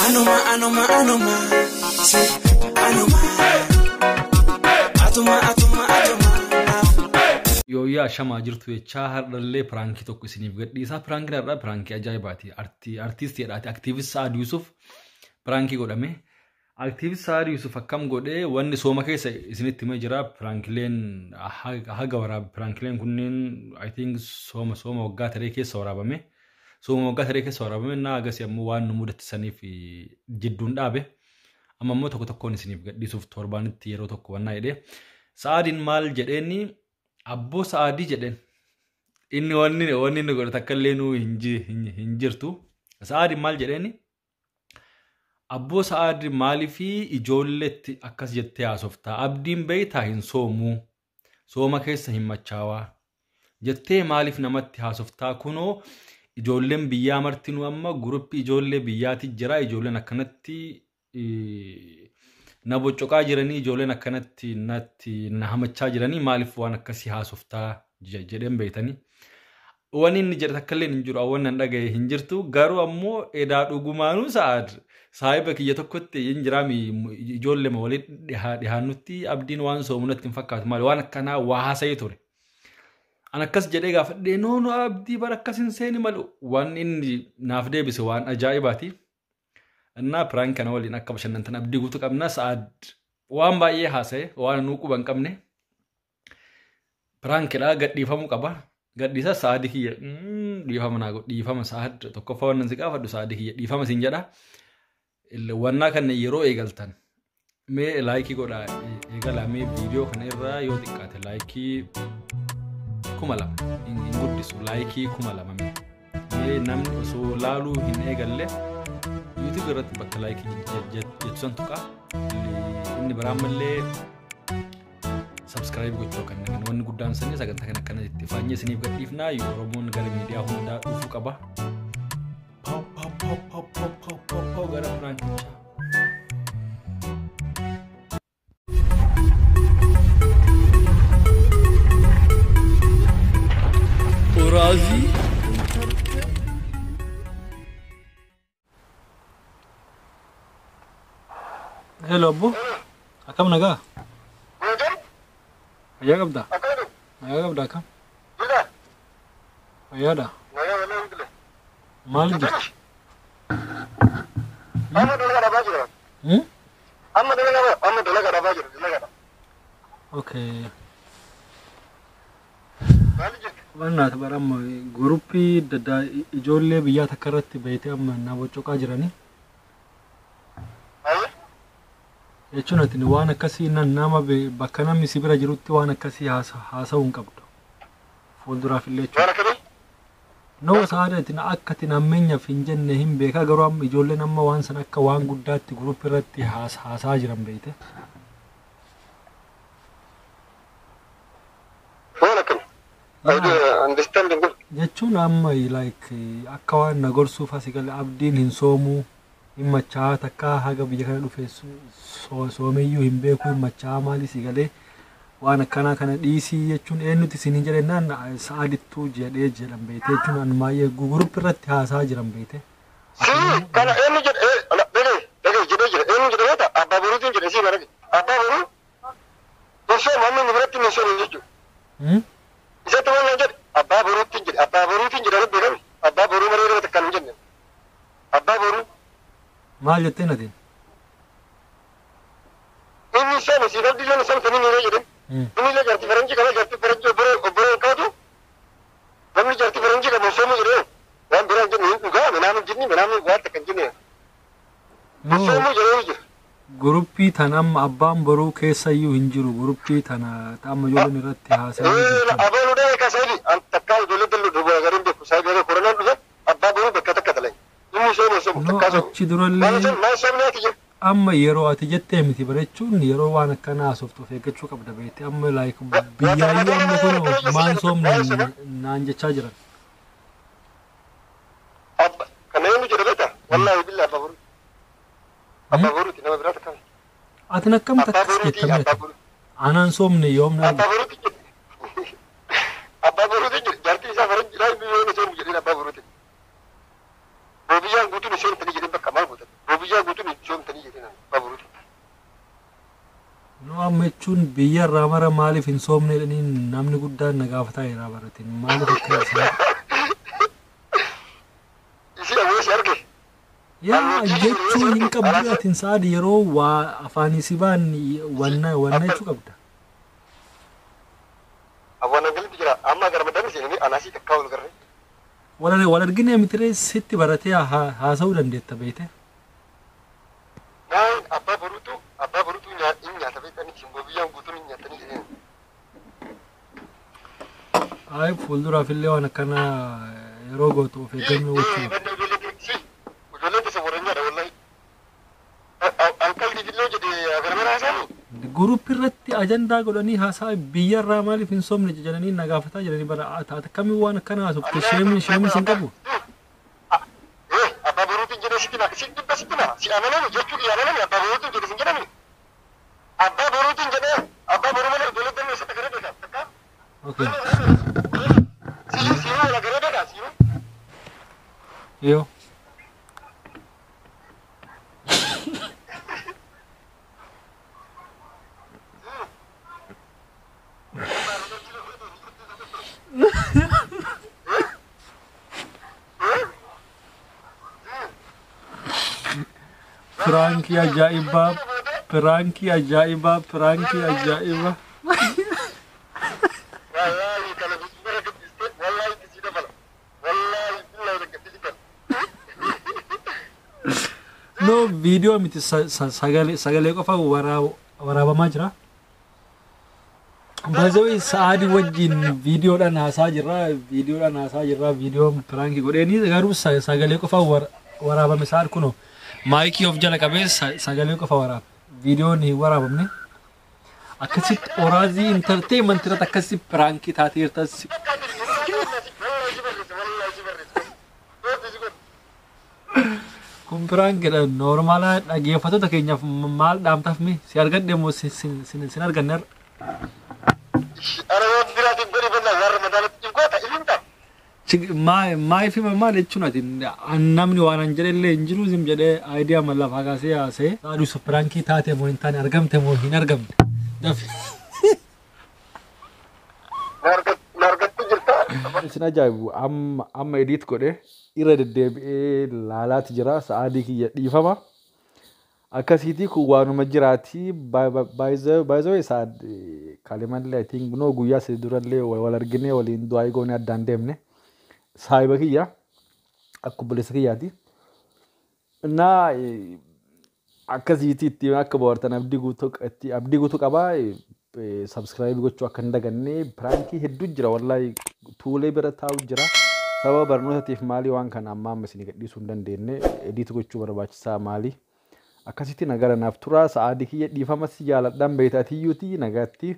Anuma, see, anuma, atuma. Yooyaa shamaa jirtu jechaa hardallee pirankii tokko isiniif gadhiisaa. Pirankiin irraa pirankii ajaa'ibaati. Artiistiidhaati. Aktiivist Sa'ad Yusuf pirankii godhame. Aktiivist Sa'ad Yusuf akkam godhee wanni sooma keessa isinitti himee jira. Pirankileen haga waraab pirankileen kunneen I think sooma waggaa taree keessa waraabame. Sooma waggaa taree keessa waraabame na agarsi ammoo waan nu mudatisaniif jidduun dhaabe. Amma ammoo tokko tokkoon isiniif gadhiisuuf torbaanitti yeroo tokko wannaa jedhee. Sa'aadiin maal jedheeni Abbo Sa'aadii jedhen inni wanni godhe takkallee nuu hin jirtu. Sa'aadii maal jedheni Abbo Sa'aadii maalifi ijoolletti akkas jettee haasoftaa abdiin beeytaa hin soomuu sooma keessa hin machaawaa jettee maaliif namatti haasoftaa kunoo ijoolleen biyyaa martinuu amma guruppii ijoollee biyyaati jira ijoolleen akkanatti na bocoqaa jiranii ijoolleen akkanatti na hamachaa jiranii maaliif waan akkasii haasoftaa jedhen beeytanii waan inni jedhe takkallee hin jiru awwan nan dhagaye hin jirtu garuu ammoo edaa dhugumaanuu Sa'aad saahiba kiyya tokkotti hin jiraami ijoollee ma waliin dhihaannutti abdiin waan soomunatti hin fakkaatu maali waan akkanaa waa haasa'ee ture an akkas jedhee gaafadhee noono abdii bara akkas hin seeni malu waan inni naaf deebise waan ajaa'ibaati. Anna prank kana waliin akka bashannantan abdii guutuu qabna Sa'aad waan baay'ee haasa'e waan nuu quban qabne prankidha gadhiifamuu qaba gadhiisa Sa'aadii kiyya dhiifama naa dhiifama Sa'aad tokkoffaa wannan si gaafadhu Sa'aadii kiyya dhiifama siin jedha wannaa kana yeroo eegaltan mee laayikii godha eegala mee viidiyoo kana irraa yoo xiqqaate laayikii 2000 hin guddisu laayikii 2000 mee namni osoo laaluu hin eegalle YouTube irratti bakka laayikii jettusan tuqa inni biraammallee subscribe gochuu kan wanni guddaan sanii sagantaa kana akkana itti faanyee isiniif gadhiifnaa Oromoon gara miidiyaa hundaa dhufuu qaba. Pau gara prankicha. Orazi Hello Abbo, akam nagaa? Ayyaa qabda? Akam? Ayyaadha? Maal jirti? Amma dalagaa dhabaa jira. Okay. Wannaati baramma guruppii daddaa ijoollee biyyaa takka irratti beeytee amma na bocoqaa jiranii. Jechuun ati waan akkasii nama bakka namni si bira jirutti waan akkasii haasa'uu hin qabdu. Fuulduraaf illee jechuudha. Noo Sa'aadii ati akka ati nammeenyaaf hin jenne hin beekaa garuu amma ijoolleen amma waan san akka waan guddaatti guruppii irratti haasa'aa jiran beeyte. Jechuun amma akka waan na gorsuuf asii galee abdiin hin soomuu. Himachaa takka haga biyya kana dhufe soomeyyuu hin beeku himachaa maalis galee waan akkanaa kana dhiisii jechuun eenyuti isin hin jedhennaan Sa'aadittuu jedhee jedhan beeyte jechuun an maayyee guruppii irratti haasaa jiran beeyte. Kana eenyu jedhe jedhee jira eenyu jedhameeta abbaa boruutiin jedhe sii barage abbaa boruu osoo mamni biratti hin soomne jechuudha. Isatti waan jedhe abbaa boruutiin jedhe beekame abbaa boruu malee irratti kan hin jenne abbaa boruu. Maal jettee natiin? Inni sana si rabbi sana sana tani nire jedhe. Inni la jarti faranji kana jarti faranji obbo kaatu. Namni jarti faranji kana somo jedhe. Waan biraan jennu hin dhugaa minaamin jinni minaamin waata kan jinni. Somo jedhe. Guruppii tana amma abbaan boruu keessayyuu hin jiru guruppii tana amma ijoolleen irratti haasa'aa. Abbaan oduu kaasaayi an takkaa ijoollee dallu dubbaa garin beeku saayibii koronaan dhufe abbaa boruu bakka takka dalai. No achi durallee amma yeroo ati jettee miti bareechuun yeroo waan akkana haasoftu of eeggachuu qabda beekte amma biyyaayyuu amma kun maan soomne naan jechaa jiran. Kana eenyu jedha beektaa? Wallaahi billaa abbaa boruu. Abbaa boruuti nama biraa takka. Ati akkamitti akkas jettame? Anaan soomne yoomna. Abbaa boruuti jedhe. Abbaa boruuti jedhe jaartii isaa faranjii biyyoon isheen jedheen abbaa boruuti. Bobiyaan guutuun isheen tani jedheen bakka maal gootan? biyya guutuun shoomtanii jedhanii abbaa boruuti. No amma jechuun biyya irraa mara maaliif hin soomne jedhanii namni guddaan na gaafataa jira baratin maaliif akka isaa. Isi awweesi arge. Yaa jechuun hin qabdu atin saadi yeroo waa afaan si baan wanna jechuu qabda. Awwaan angalitti jira amma gara madaan seenanii anaasii takkaa ol garree. Wal argine mitire sitti baratee haasa'uu dandeetta beekte. Naan abbaa boruutu nyaata beekanii simboo biyyaan guutuun hin nyaatanii jedhanii. Ay fuulduraaf illee waan akkana yeroo gootu of eeggannoo gochuudha. Ijoolleen tasa waranyaadha wallahi. Ankalli fillee jedhee agarmana haasa'anii. Guruup irratti ajandaa godhanii haasaa biyya irraa maaliif hin soomne jedhanii na gaafataa jiranii bara taate kamiin waan akkana haasofte sheemni sin qabu. Abbaa boruutiin jedhee sitti si amaname jechuu yaadamame abbaa boruutiin jedhee sin jedhamne. Abbaa boruutiin jedhee abbaa boruu malee ijoollee damee isa tagaree beekaa takkaa. Okay. Siiruu wala garee beekaa siiruu. Yoo. Pranki ajaa'ibaa. Wallahi kana bismillah gaddiste wallahi disi dabala. Wallahi billahi gaddiste. No video miti sagalee qofa waraabamaa jira. Bazawi saadi wajjin videodhaan haasaa jirra videoon pranki godheeni garuu sagalee qofa waraabame saad kuno maayikii of jala qabee sagalee qofa waraaba videoon hin waraabamne akkasitti oraazii entertainment irratti akkasitti pranki taateertas kun prankidha normaala dhaggeeffattoota keenyaaf maal dhaamtaaf mee si argadhe moo sin arganne Ana waan biraatiin godhi bannaa warra madaalatti goota ilinta. maal fi maal jechuun ati namni waan an jedhellee hin jiru sim jedhee aayidiyaa mallaaf hakaasee haasee saaduu pirankii taate moo hin taane argamte moo hin argamne dafi. Nargattu jirta. Isin ajaa'ibu amma edit godhe irra deddeebi'ee laalaati jira sa'aadii kiyya dhiifama. Akkasiitii kun waanuma jiraatii baay'ee isaa kalimallee I think no guyyaa sadii durallee wal arginee waliin du'aa goone addaan deemne saahiba kiyya akka obboleessa kiyyaati. Innaa akkasiitii itti akka bohaartan abdii guutuu qabaa subscribe gochuu akka hin daganne pirankii hedduu jira wallahi tuulee bira taa'u jira. Sababa barnootaatiif maalii waan kana amma isin gadhiisuu hin dandeenye edit gochuu barbaachisaa maalii. Akkasitti nagara naaf tura sa'aadii kiyya dhiifama si jaaladhaan beektaatiyyuutii nagaatti.